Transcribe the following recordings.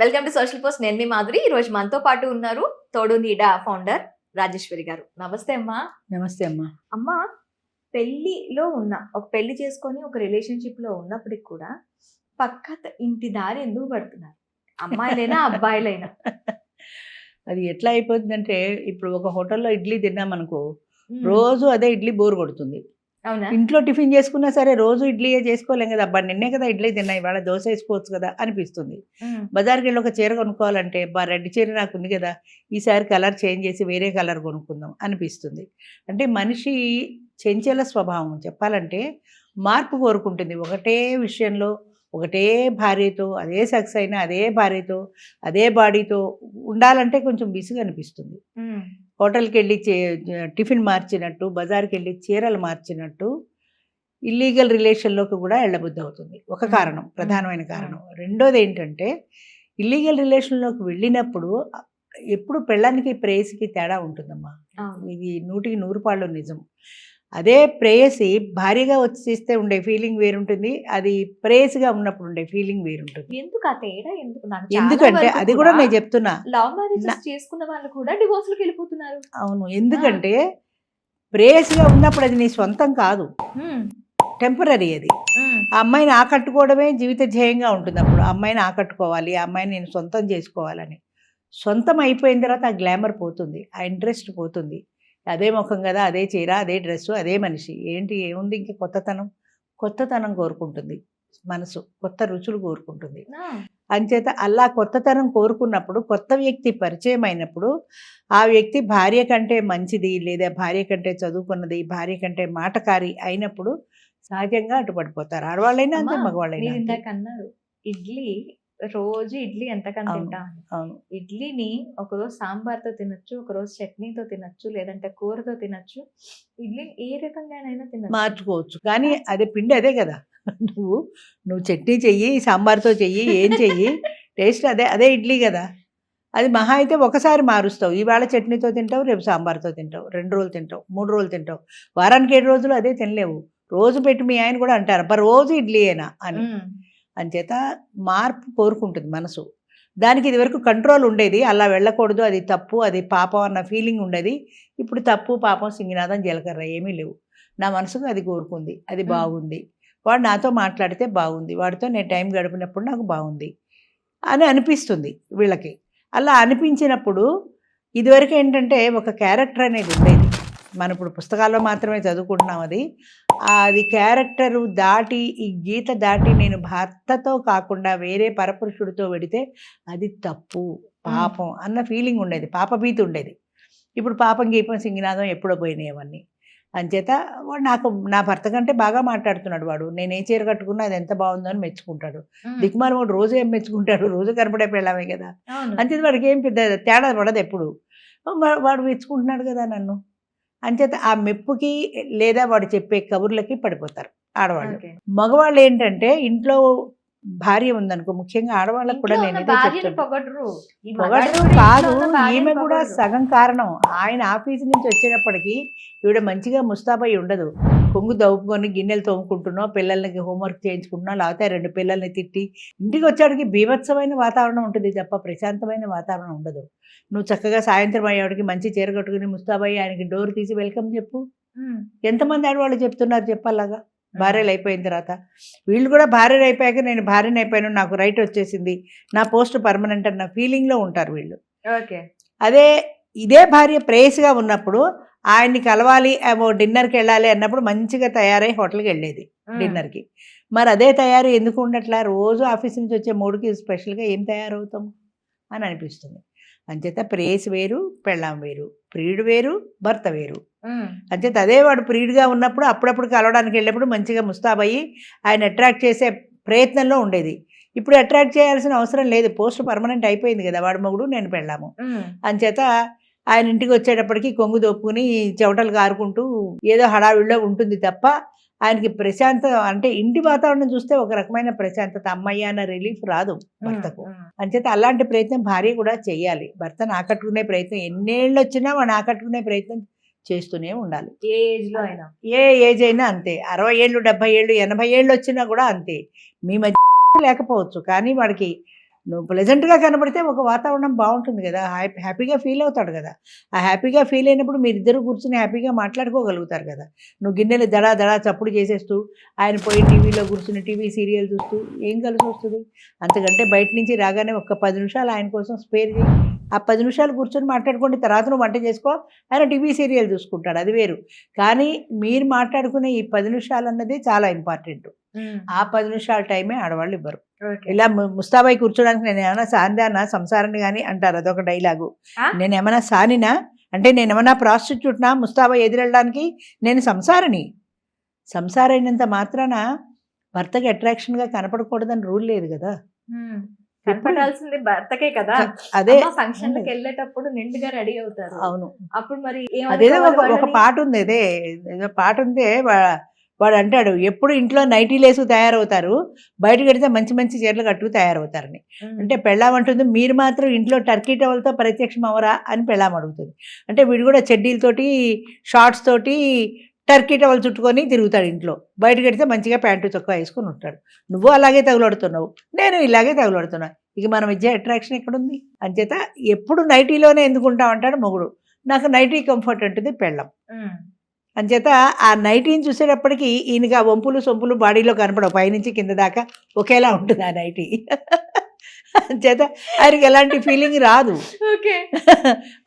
Welcome to social post. నేను మీ మాధురి. ఈ రోజు మనతో పాటు ఉన్నారు తోడు నీడ ఫౌండర్ రాజేశ్వరి గారు. నమస్తే అమ్మా. నమస్తే అమ్మా. అమ్మా, పెళ్లిలో ఒక పెళ్లి చేసుకొని ఒక రిలేషన్షిప్ లో ఉన్నప్పటికి కూడా ఇంటి దారి ఎందుకు పడుతున్నారు, అమ్మాయిలైనా అబ్బాయిలైనా? అది ఎట్లా అయిపోతుందంటే, ఇప్పుడు ఒక హోటల్లో ఇడ్లీ తిన్నామనుకో, రోజు అదే ఇడ్లీ బోర్ కొడుతుంది. అవునా? ఇంట్లో టిఫిన్ చేసుకున్నా సరే రోజు ఇడ్లీయే చేసుకోలేం కదా, అబ్బా నిన్నే కదా ఇడ్లీ తిన్నా, ఇవాళ దోశ వేసుకోవచ్చు కదా అనిపిస్తుంది. బజార్కి వెళ్ళి ఒక చీర కొనుక్కోవాలంటే, బా రెడ్ చీర నాకు ఉంది కదా, ఈసారి కలర్ చేంజ్ చేసి వేరే కలర్ కొనుక్కుందాం అనిపిస్తుంది. అంటే మనిషి చెంచల స్వభావం, చెప్పాలంటే మార్పు కోరుకుంటుంది. ఒకటే విషయంలో ఒకటే భార్యతో, అదే సెక్స్ అయినా అదే భార్యతో అదే బాడీతో ఉండాలంటే కొంచెం విసుగు అనిపిస్తుంది. హోటల్కి వెళ్ళి టిఫిన్ మార్చినట్టు, బజార్కి వెళ్ళి చీరలు మార్చినట్టు ఇల్లీగల్ రిలేషన్లోకి కూడా వెళ్ళబుద్ధి అవుతుంది. ఒక కారణం, ప్రధానమైన కారణం. రెండోది ఏంటంటే, ఇల్లీగల్ రిలేషన్లోకి వెళ్ళినప్పుడు ఎప్పుడు పెళ్ళానికి ప్రేయసికి తేడా ఉంటుందమ్మా. ఇది 100కి 100 పాళ్ళు నిజం. అదే ప్రేయసి భార్యగా వచ్చేస్తే ఉండే ఫీలింగ్ వేరుంటుంది, అది ప్రేయసిగా ఉన్నప్పుడు ఉండే ఫీలింగ్ వేరుంటుంది. ఎందుకు ఆ తేడా? ఎందుకంటే అది కూడా నేను చెప్తున్నా, లవ్ మ్యారేజెస్ చేసుకున్న వాళ్ళు కూడా డివోర్స్‌లోకి వెళ్ళిపోతున్నారు. అవును, ఎందుకంటే ప్రేయసిగా ఉన్నప్పుడు అది నీ సొంతం కాదు, టెంపరరీ. అది ఆ అమ్మాయిని ఆకట్టుకోవడమే జీవిత ధ్యేయంగా ఉంటుంది. అప్పుడు ఆ అమ్మాయిని ఆకట్టుకోవాలి, ఆ అమ్మాయిని నేను సొంతం చేసుకోవాలని. సొంతం అయిపోయిన తర్వాత ఆ గ్లామర్ పోతుంది, ఆ ఇంట్రెస్ట్ పోతుంది. అదే ముఖం కదా, అదే చీర, అదే డ్రెస్సు, అదే మనిషి, ఏంటి ఏముంది ఇంక? కొత్తతనం కోరుకుంటుంది మనసు, కొత్త రుచులు కోరుకుంటుంది. అంచేత అలా కొత్తతనం కోరుకున్నప్పుడు, కొత్త వ్యక్తి పరిచయం అయినప్పుడు, ఆ వ్యక్తి భార్య కంటే మంచిది, లేదా భార్య కంటే చదువుకున్నది, భార్య కంటే మాటకారి అయినప్పుడు సహజంగా అటుపడిపోతారు. ఆడవాళ్ళైనా అంతే, మగవాళ్ళైనా అంతే. అన్నారు రోజు ఇడ్లీ ఎంతకన్నా తింటా. అవును, ఇడ్లీని ఒకరోజు సాంబార్తో తినొచ్చు, ఒకరోజు చట్నీతో తినొచ్చు, లేదంటే కూరతో తినొచ్చు. ఇడ్లీ ఏ రకంగానైనా తినొచ్చు, మార్చుకోవచ్చు. కానీ అదే పిండి అదే కదా, నువ్వు చట్నీ చెయ్యి, సాంబార్తో చెయ్యి, ఏం చెయ్యి, టేస్ట్ అదే ఇడ్లీ కదా. అది మహా అయితే ఒకసారి మారుస్తావు, ఇవాళ చట్నీతో తింటావు, రేపు సాంబార్తో తింటావు, 2 రోజులు తింటావు, 3 రోజులు తింటావు, వారానికి 7 రోజులు అదే తినలేవు. రోజు పెట్టి మీ ఆయన కూడా అంటారు, అబ్బా రోజు ఇడ్లీయేనా అని. అంచేత మార్పు కోరుకుంటుంది మనసు. దానికి ఇదివరకు కంట్రోల్ ఉండేది, అలా వెళ్ళకూడదు, అది తప్పు, అది పాపం అన్న ఫీలింగ్ ఉండేది. ఇప్పుడు తప్పు, పాపం, సింగినాదం, జీలకర్ర ఏమీ లేవు. నా మనసుకు అది కోరుకుంది, అది బాగుంది, వాడు నాతో మాట్లాడితే బాగుంది, వాడితో నేను టైం గడిపినప్పుడు నాకు బాగుంది అని అనిపిస్తుంది వీళ్ళకి. అలా అనిపించినప్పుడు ఇదివరకు ఏంటంటే ఒక క్యారెక్టర్ అనేది ఉండేది. మనం ఇప్పుడు పుస్తకాల్లో మాత్రమే చదువుకుంటున్నాం. అది క్యారెక్టరు దాటి, ఈ గీత దాటి నేను భర్తతో కాకుండా వేరే పరపురుషుడితో వెడితే అది తప్పు, పాపం అన్న ఫీలింగ్ ఉండేది, పాపభీతి ఉండేది. ఇప్పుడు పాపం, గీపం, సింగినాదం ఎప్పుడో పోయినాయి అవన్నీ. అంచేత వాడు నా భర్త కంటే బాగా మాట్లాడుతున్నాడు, వాడు నేను ఏ చీర కట్టుకున్నా అది ఎంత బాగుందో అని మెచ్చుకుంటాడు. దిక్మాల వాడు రోజు ఏం మెచ్చుకుంటాడు, రోజు కనపడే పెళ్ళామే కదా. అంచేత వాడికి ఏం పెద్ద తేడా పడదు ఎప్పుడు, వాడు మెచ్చుకుంటున్నాడు కదా నన్ను. అంచేత ఆ మెప్పుకి లేదా వాడు చెప్పే కబుర్లకి పడిపోతారు ఆడవాళ్ళు. మగవాళ్ళు ఏంటంటే, ఇంట్లో భార్య ఉందనుకో, ముఖ్యంగా ఆడవాళ్ళకు కూడా నేను ఇదే చెప్తాను, పొగడరు కాదు, ఈమె కూడా సగం కారణం. ఆయన ఆఫీస్ నుంచి వచ్చేటప్పటికి ఈవిడ మంచిగా ముస్తాబై ఉండదు, కొంగు దవ్వుకొని గిన్నెలు తోముకుంటున్నావు, పిల్లలకి హోంవర్క్ చేయించుకుంటున్నావు, లేకపోతే 2 పిల్లల్ని తిట్టి ఇంటికి వచ్చేటికి బీభత్సమైన వాతావరణం ఉంటుంది తప్ప ప్రశాంతమైన వాతావరణం ఉండదు. నువ్వు చక్కగా సాయంత్రం అయ్యేవాడికి మంచి చీర కట్టుకుని ముస్తాబయ్యి ఆయనకి డోర్ తీసి వెల్కమ్ చెప్పు. ఎంతమంది ఆడవాళ్ళు చెప్తున్నారు చెప్పలాగా? భార్యలు అయిపోయిన తర్వాత వీళ్ళు కూడా భార్యలు అయిపోయాక నేను భార్యను అయిపోయాను, నాకు రైట్ వచ్చేసింది, నా పోస్ట్ పర్మనెంట్ అన్న ఫీలింగ్లో ఉంటారు వీళ్ళు. ఇదే భార్య ప్రేయస్గా ఉన్నప్పుడు ఆయన్ని కలవాలి, డిన్నర్కి వెళ్ళాలి అన్నప్పుడు మంచిగా తయారై హోటల్కి వెళ్ళేది డిన్నర్కి. మరి అదే తయారు ఎందుకు ఉండట్లా? రోజు ఆఫీస్ నుంచి వచ్చే మూడుకి స్పెషల్గా ఏం తయారవుతాం అని అనిపిస్తుంది. అంచేత ప్రేయసి వేరు, పెళ్ళాం వేరు, ప్రియుడు వేరు, భర్త వేరు. అంచేత అదే వాడు ప్రియుడిగా ఉన్నప్పుడు అప్పుడప్పుడు కలవడానికి వెళ్ళినప్పుడు మంచిగా ముస్తాబయ్యి ఆయన అట్రాక్ట్ చేసే ప్రయత్నంలో ఉండేది. ఇప్పుడు అట్రాక్ట్ చేయాల్సిన అవసరం లేదు, పోస్ట్ పర్మనెంట్ అయిపోయింది కదా, వాడు మొగుడు నేను పెళ్ళాము. అంచేత ఆయన ఇంటికి వచ్చేటప్పటికి కొంగు దొప్పుకుని చెవటలు కారుకుంటూ ఏదో హడావిడిలో ఉంటుంది తప్ప ఆయనకి ప్రశాంతత, అంటే ఇంటి వాతావరణం చూస్తే ఒక రకమైన ప్రశాంతత, అమ్మయ్య అన్న రిలీఫ్ రాదు భర్తకు. అంచేత అలాంటి ప్రయత్నం భార్య కూడా చెయ్యాలి. భర్తను ఆకట్టుకునే ప్రయత్నం ఎన్నేళ్ళు వచ్చినా వాడిని ఆకట్టుకునే ప్రయత్నం చేస్తూనే ఉండాలి. ఏ ఏజ్లో అయినా, ఏ ఏజ్ అయినా అంతే. 60 ఏళ్ళు, 70 ఏళ్ళు, 80 ఏళ్ళు వచ్చినా కూడా అంతే. మీ మధ్య లేకపోవచ్చు, కానీ వాడికి నువ్వు ప్లెజెంట్గా కనబడితే ఒక వాతావరణం బాగుంటుంది కదా, హ్యాపీగా ఫీల్ అవుతాడు కదా. ఆ హ్యాపీగా ఫీల్ అయినప్పుడు మీరిద్దరు కూర్చుని హ్యాపీగా మాట్లాడుకోగలుగుతారు కదా. నువ్వు గిన్నెలు దడా దడా చప్పుడు చేసేస్తూ ఆయన పోయి టీవీలో కూర్చుని టీవీ సీరియల్ చూస్తూ ఏం కలిసి వస్తుంది. అంతకంటే బయట నుంచి రాగానే ఒక 10 నిమిషాలు ఆయన కోసం స్పేర్ చేయి. ఆ 10 నిమిషాలు కూర్చొని మాట్లాడుకోండి. తర్వాత నువ్వు వంట చేసుకో, ఆయన టీవీ సీరియల్ చూసుకుంటాడు, అది వేరు. కానీ మీరు మాట్లాడుకునే ఈ 10 నిమిషాలు అన్నది చాలా ఇంపార్టెంట్. ఆ 10 నిమిషాల టైమే ఆడవాళ్ళు ఇవ్వరు. ఇలా ముస్తాబాయి కూర్చోడానికి నేను ఏమైనా సాందానా సంసారాన్ని కానీ అంటారు, అదొక డైలాగు. నేను ఏమైనా సానినా అంటే నేను ఏమైనా ప్రాస్టిట్యూట్నా ముస్తాబాయి ఎదురెళ్ళడానికి? నేను సంసారిని. సంసారైనంత మాత్రాన భర్తకి అట్రాక్షన్గా కనపడకూడదని రూల్ లేదు కదా. కనపడాల్సింది భర్తకే కదా. అదే ఫంక్షన్ కి వెళ్ళేటప్పుడు నిండుగా రెడీ అవుతారు. అవును, అప్పుడు మరి అదేదో ఒక పాట ఉంది, అదే ఏదో పాట ఉంది. వాడు అంటాడు ఎప్పుడు ఇంట్లో నైటీలు వేసుకు తయారవుతారు, బయటకు వెడితే మంచి మంచి చీరలు కట్టుకు తయారవుతారని. అంటే పెళ్ళాం అంటుంది మీరు మాత్రం ఇంట్లో టర్కీ టవల్తో ప్రత్యక్షం అవరా అని పెళ్ళాం అడుగుతుంది. అంటే వీడు కూడా చెడ్డీలతోటి షార్ట్స్ తోటి టర్కీ టవల్ చుట్టుకొని తిరుగుతాడు ఇంట్లో, బయటకు వెడితే మంచిగా ప్యాంటు చొక్కా వేసుకొని ఉంటాడు. నువ్వు అలాగే తగులాడుతున్నావు, నేను ఇలాగే తగులాడుతున్నా. ఇక మన మధ్య అట్రాక్షన్ ఎక్కడుంది? అంచేత ఎప్పుడు నైటీలోనే ఎందుకుంటావు అంటాడు మొగుడు. నాకు నైటీ కంఫర్ట్ అంటుంది పెళ్ళం. అంచేత ఆ నైటీని చూసేటప్పటికి ఈయనకి ఆ వంపులు సొంపులు బాడీలో కనపడవు, పైనుంచి కింద దాకా ఒకేలా ఉంటుంది ఆ నైటీ. అంచేత ఆయనకి ఎలాంటి ఫీలింగ్ రాదు.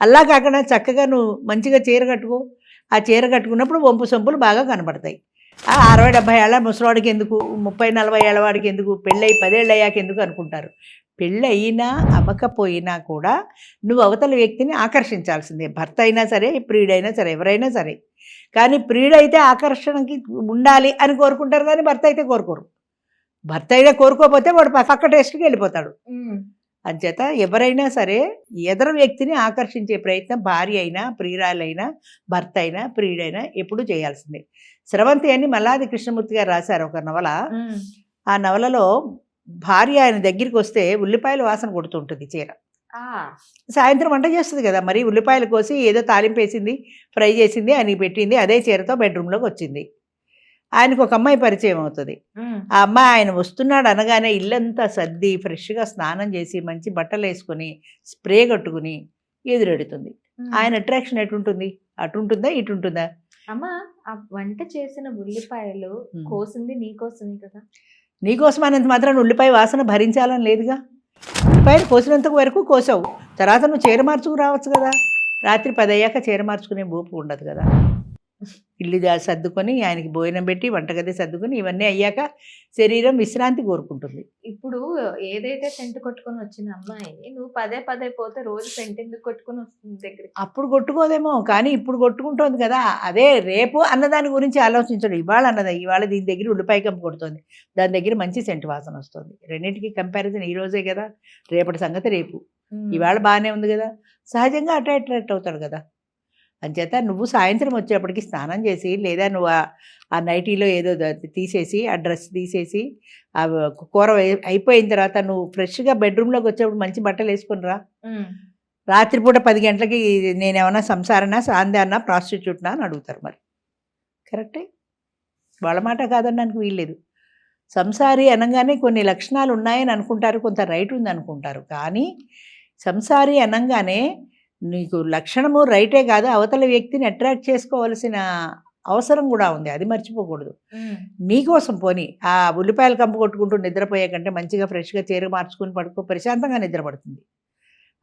అలా కాకుండా చక్కగా నువ్వు మంచిగా చీర కట్టుకో, ఆ చీర కట్టుకున్నప్పుడు వంపు సొంపులు బాగా కనపడతాయి. 60-70 ఏళ్ళ ముసలివాడికి ఎందుకు, 30-40 ఏళ్ళ వాడికి ఎందుకు, పెళ్ళై 10 ఏళ్ళు అయ్యాక ఎందుకు అనుకుంటారు. పెళ్ళి అయినా అవ్వకపోయినా కూడా నువ్వు అవతల వ్యక్తిని ఆకర్షించాల్సిందే. భర్త అయినా సరే, ప్రియుడైనా సరే, ఎవరైనా సరే. కానీ ప్రియుడైతే ఆకర్షణకి ఉండాలి అని కోరుకుంటారు, కానీ భర్త అయితే కోరుకోరు. భర్త అయితే కోరుకోకపోతే వాడు పక్క టేస్ట్కి వెళ్ళిపోతాడు. అంచేత ఎవరైనా సరే ఎదర వ్యక్తిని ఆకర్షించే ప్రయత్నం భార్య అయినా, ప్రియురాలైనా, భర్త అయినా, ప్రియుడైనా ఎప్పుడూ చేయాల్సిందే. స్రవంతి అని మల్లాది కృష్ణమూర్తి గారు రాశారు ఒక నవల. ఆ నవలలో భార్య ఆయన దగ్గరికి వస్తే ఉల్లిపాయల వాసన కొడుతుంటుంది చీర. సాయంత్రం వంట చేస్తుంది కదా, మరి ఉల్లిపాయలు కోసి ఏదో తాలింపు వేసింది, ఫ్రై చేసింది, ఆయనకి పెట్టింది, అదే చీరతో బెడ్రూమ్లోకి వచ్చింది. ఆయనకు ఒక అమ్మాయి పరిచయం అవుతుంది. ఆ అమ్మాయి ఆయన వస్తున్నాడు అనగానే ఇల్లంతా సర్ది ఫ్రెష్గా స్నానం చేసి మంచి బట్టలు వేసుకొని స్ప్రే కట్టుకుని ఎదురెడుతుంది. ఆయన అట్రాక్షన్ ఎటుంటుంది? అటుంటుందా ఇటుంటుందా? అమ్మా, ఆ వంట చేసిన ఉల్లిపాయలు కోసింది నీకోసమే కదా. నీకోసం అన్నంత మాత్రం ఉల్లిపాయ వాసన భరించాలని లేదుగా. ఉల్లిపాయలు కోసినంత వరకు కోసావు, తర్వాత నువ్వు చీర మార్చుకు రావచ్చు కదా. రాత్రి 10 అయ్యాక చీర మార్చుకునే బూపు ఉండదు కదా. ఇల్లు సర్దుకొని ఆయనకి భోజనం పెట్టి వంటగది సర్దుకొని ఇవన్నీ అయ్యాక శరీరం విశ్రాంతి కోరుకుంటుంది. ఇప్పుడు ఏదైతే సెంటు కొట్టుకొని వచ్చిన అమ్మాయి నువ్వు పదే పోతే రోజు సెంటు ఎందుకు కొట్టుకొని వస్తుంది దగ్గర? అప్పుడు కొట్టుకోదేమో, కానీ ఇప్పుడు కొట్టుకుంటోంది కదా. అదే రేపు అన్నదాని గురించి ఆలోచించడు. ఇవాళ అన్నదా, ఇవాళ దీని దగ్గర ఉల్లిపాయ కంపు కొడుతుంది, దాని దగ్గర మంచి సెంటు వాసన వస్తుంది. రెండింటికి కంపారిజన్ ఈ రోజే కదా, రేపటి సంగతి రేపు. ఇవాళ బాగానే ఉంది కదా, సహజంగా అట్రాక్ట్ అవుతాడు కదా. అంచేత నువ్వు సాయంత్రం వచ్చేప్పటికి స్నానం చేసి, లేదా నువ్వు ఆ నైటీలో ఏదో తీసేసి, ఆ డ్రెస్ తీసేసి, ఆ కూర అయిపోయిన తర్వాత నువ్వు ఫ్రెష్గా బెడ్రూమ్లోకి వచ్చేప్పుడు మంచి బట్టలు వేసుకుని రా. రాత్రిపూట 10 గంటలకి నేనేమన్నా సంసారనా, సాందానా, ప్రాస్టిట్యూట్నా అని అడుగుతారు. మరి కరెక్టే, వాళ్ళ మాట కాదనడానికి వీల్లేదు. సంసారి అనగానే కొన్ని లక్షణాలు ఉన్నాయని అనుకుంటారు, కొంత రైట్ ఉంది అనుకుంటారు. కానీ సంసారి అనగానే నీకు లక్షణము రైటే కాదు, అవతల వ్యక్తిని అట్రాక్ట్ చేసుకోవాల్సిన అవసరం కూడా ఉంది, అది మర్చిపోకూడదు. నీకోసం పోని ఆ ఉల్లిపాయలు కంపు కొట్టుకుంటూ నిద్రపోయే కంటే మంచిగా ఫ్రెష్గా చీర మార్చుకుని పడుకో, ప్రశాంతంగా నిద్రపడుతుంది.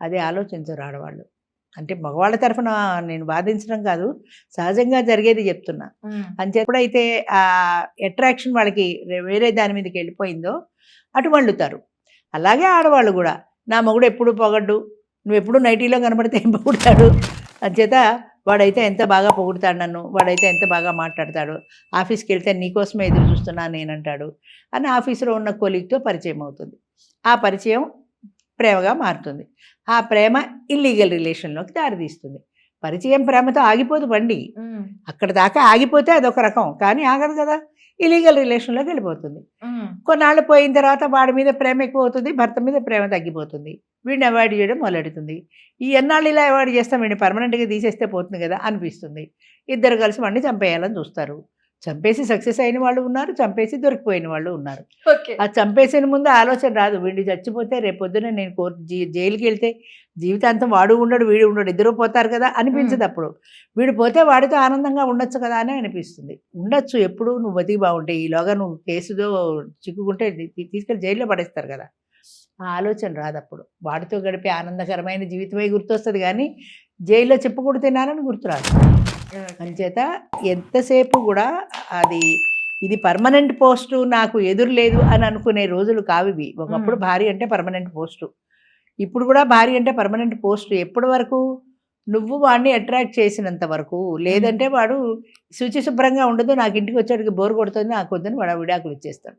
అదే ఆలోచించరు ఆడవాళ్ళు. అంటే మగవాళ్ళ తరఫున నేను వాదించడం కాదు, సహజంగా జరిగేది చెప్తున్నా. అంతే ఎప్పుడైతే ఆ అట్రాక్షన్ వాళ్ళకి వేరే దాని మీదకి వెళ్ళిపోయిందో అటు వండుతారు. అలాగే ఆడవాళ్ళు కూడా, నా మొగుడు ఎప్పుడు పొగడ్డు, నువ్వు ఎప్పుడు నైటీలో కనబడితే ఏం పొగుడతాడు, అంచేత వాడైతే ఎంత బాగా పొగుడుతాడు నన్ను, వాడైతే ఎంత బాగా మాట్లాడతాడు, ఆఫీస్కి వెళ్తే నీకోసమే ఎదురు చూస్తున్నాను నేనంటాడు అని ఆఫీసులో ఉన్న కొలీగ్తో పరిచయం అవుతుంది. ఆ పరిచయం ప్రేమగా మారుతుంది. ఆ ప్రేమ ఇల్లీగల్ రిలేషన్లోకి దారితీస్తుంది. పరిచయం ప్రేమతో ఆగిపోదు బండి, అక్కడ దాకా ఆగిపోతే అదొక రకం, కానీ ఆగదు కదా, ఇల్లీగల్ రిలేషన్లోకి వెళ్ళిపోతుంది. కొన్నాళ్ళు పోయిన తర్వాత వాడి మీద ప్రేమ ఎక్కువ అవుతుంది, భర్త మీద ప్రేమ తగ్గిపోతుంది, వీడిని అవాయిడ్ చేయడం మొదలెడుతుంది. ఈ ఎన్నాళ్ళు ఇలా అవాయిడ్ చేస్తాం, వీడిని పర్మనెంట్గా తీసేస్తే పోతుంది కదా అనిపిస్తుంది. ఇద్దరు కలిసి వాడిని చంపేయాలని చూస్తారు. చంపేసి సక్సెస్ అయిన వాళ్ళు ఉన్నారు, చంపేసి దొరికిపోయిన వాళ్ళు ఉన్నారు. ఓకే. ఆ చంపేసిన ముందు ఆలోచన రాదు, వీడు చచ్చిపోతే రేపొద్దున నేను జైలుకి వెళ్తే జీవితాంతం వాడు ఉండడు వీడు ఉండడు ఇద్దరు పోతారు కదా అనిపించదు. అప్పుడు వీడు పోతే వాడితో ఆనందంగా ఉండొచ్చు కదా అని అనిపిస్తుంది. ఉండొచ్చు ఎప్పుడు నువ్వు బతికి బాగుంటే, ఈలోగా నువ్వు కేసులో చిక్కుకుంటే తీసుకెళ్ళి జైల్లో పడేస్తారు కదా. ఆ ఆలోచన రాదు అప్పుడు. వాడితో గడిపే ఆనందకరమైన జీవితమే గుర్తొస్తుంది కానీ జైల్లో చెప్పుకుంటూ తినాలని గుర్తురాదు. అంచేత ఎంతసేపు కూడా అది ఇది పర్మనెంట్ పోస్టు నాకు ఎదురు లేదు అని అనుకునే రోజులు కావివి. ఒకప్పుడు భార్య అంటే పర్మనెంట్ పోస్టు, ఇప్పుడు కూడా భార్య అంటే పర్మనెంట్ పోస్టు. ఎప్పటి వరకు నువ్వు వాడిని అట్రాక్ట్ చేసినంత వరకు, లేదంటే వాడు శుచి శుభ్రంగా ఉండదు, నాకు ఇంటికి వచ్చేటికి బోర్ కొడుతుంది, నాకు వద్దని వాడు విడాకులు ఇచ్చేస్తాడు.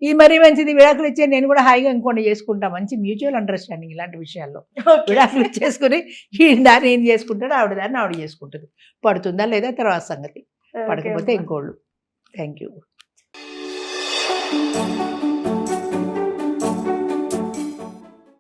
ఇది మరీ మంచిది, విడాకులు ఇచ్చే నేను కూడా హాయిగా ఇంకోటి చేసుకుంటా. మంచి మ్యూచువల్ అండర్స్టాండింగ్ ఇలాంటి విషయాల్లో. విడాకులు ఇచ్చేసుకుని ఈ దాన్ని ఏం చేసుకుంటాడు, ఆవిడ దాన్ని ఆవిడ చేసుకుంటుంది. పడుతుందా లేదా తర్వాత సంగతి, పడకపోతే ఇంకోళ్ళు. Thank you.